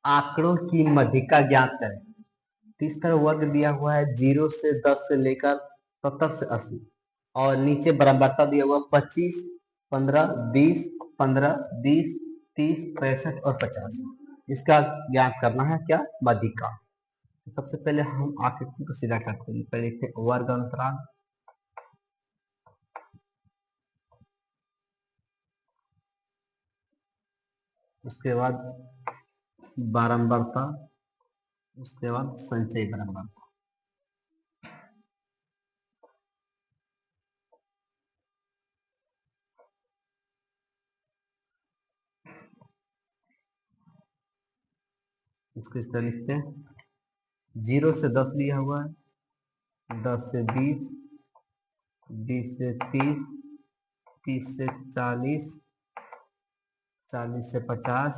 आंकड़ों की मध्यिका ज्ञात करें। तो इस तरह वर्ग दिया हुआ है 0 से 10 से लेकर 70 से 80 और नीचे बराबरता दिया हुआ 25, 15, 20, 15, 20, 30, 65 और 50। इसका ज्ञात करना है क्या? मध्यिका। तो सबसे पहले हम आकृति को सीधा करते हैं। पहले लिखते हैं वर्ग अंतराल, उसके बाद बारंबारता, उसके बाद संचयी बारंबारता। इसको इस तरह लिखते हैं 0 से 10 लिया हुआ है, 10 से 20, 20 से 30, 30 से 40, 40 से 50,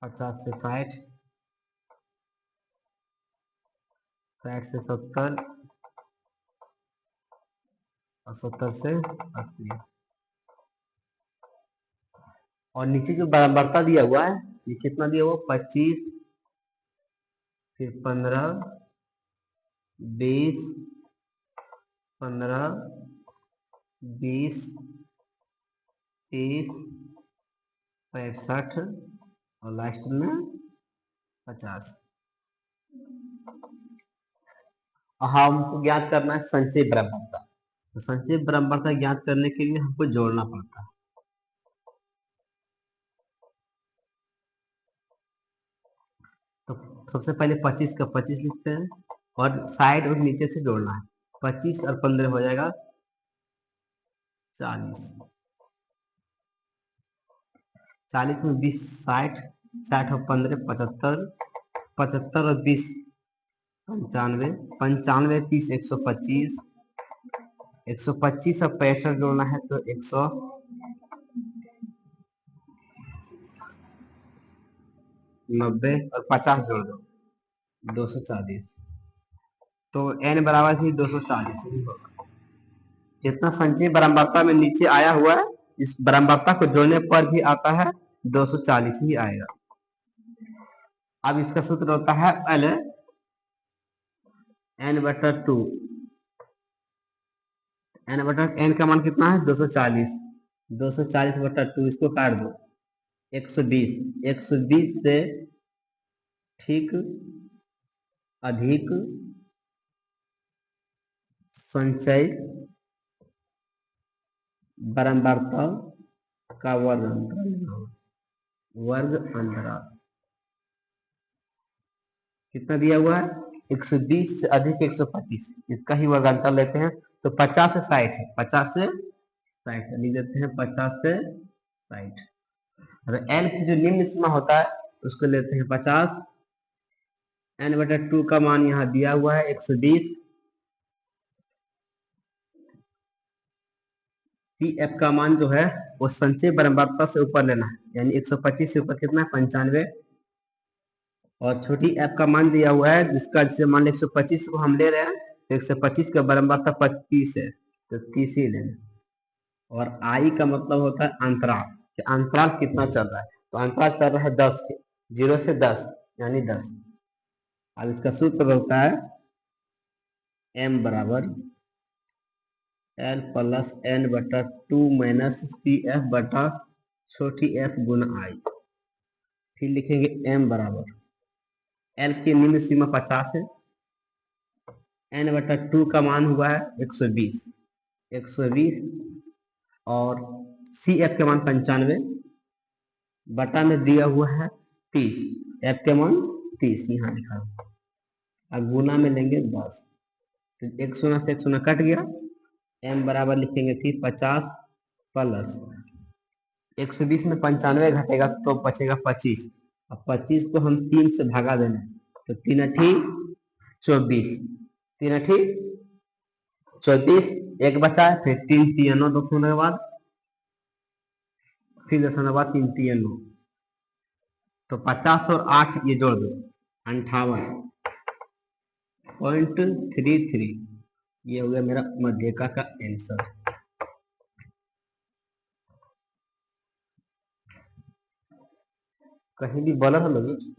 50 से 60, 60 से 70 और 70 से 80। और नीचे जो बराबरता दिया हुआ है ये कितना दिया हुआ? 25, फिर 15, 20, 15, 20, 30, 65 और लास्ट में 50। हमको ज्ञात करना है संचयी बराबरता। तो संचयी बराबरता ज्ञात करने के लिए हमको जोड़ना पड़ता है। तो सबसे पहले 25 का 25 लिखते हैं और साइड और नीचे से जोड़ना है। 25 और 15 हो जाएगा 40, 40 में 20 60, 60 और 15 75, 75 और 20 95, 95 30 125, 125 और 65 जोड़ना है तो 190 और 50 जोड़ दो 240। तो n बराबर थी 240 ही होगा। जितना संचयी बारंबारता में नीचे आया हुआ है इस बारंबारता को जोड़ने पर भी आता है 240 ही आएगा। अब इसका सूत्र होता है l n/2। n का मान कितना है? 240। 240/2 इसको काट दो 120। 120 से ठीक अधिक संचयी बारंबारता का वर्ग अंतराल। वर्ग अंतराल कितना दिया हुआ है? 120 से अधिक 125, इसका ही वर्ग अंतर लेते हैं तो 50 से 60 है। 50 से 60 लिख देते हैं 50 से 60। और n की जो निम्न सीमा होता है उसको लेते हैं 50। n/2 का मान यहाँ दिया हुआ है 120। CF का मान जो है वो संचयी बारंबारता से ऊपर लेना है, यानी 125 से ऊपर कितना है? 95। और छोटी f का मान दिया हुआ है जिसका, जैसे मान लो 125 को हम ले रहे हैं तो 125 का बारंबारता 25 है तो 30 ही लेना। और आई का मतलब होता है अंतराल, कि अंतराल कितना चल रहा है। तो अंतराल चल रहा है 10 के, 0 से 10 यानी 10। अब इसका सूत्र होता है m बराबर l plus n/2 minus CF बटा छोटी f गुना आई। फिर लिखेंगे m बराबर l की निम्न सीमा 50 है, n/2 का मान हुआ है 120, 120 और CF के मान 95 बटा में दिया हुआ है 30, f के मान 30 यहाँ लिखा है। अब गुना में लेंगे 10 तो 1 शून्य से 1 शून्य कट गया। m बराबर लिखेंगे फिर 50 प्लस 120 में 95 घटेगा तो बचेगा 25। अब 25 को हम 3 से भागा देना तो 3 अठी 24, 3 अठी 24, एक बचा है फिर 3 3 9 दशमलव के बाद फिर दशमलव बाद 3 3 9 तो 50 और 8 ये जोड़ दो 58.33। ये हो गया मेरा मध्यिका का आंसर। कहीं भी बॉलर हो लोगी।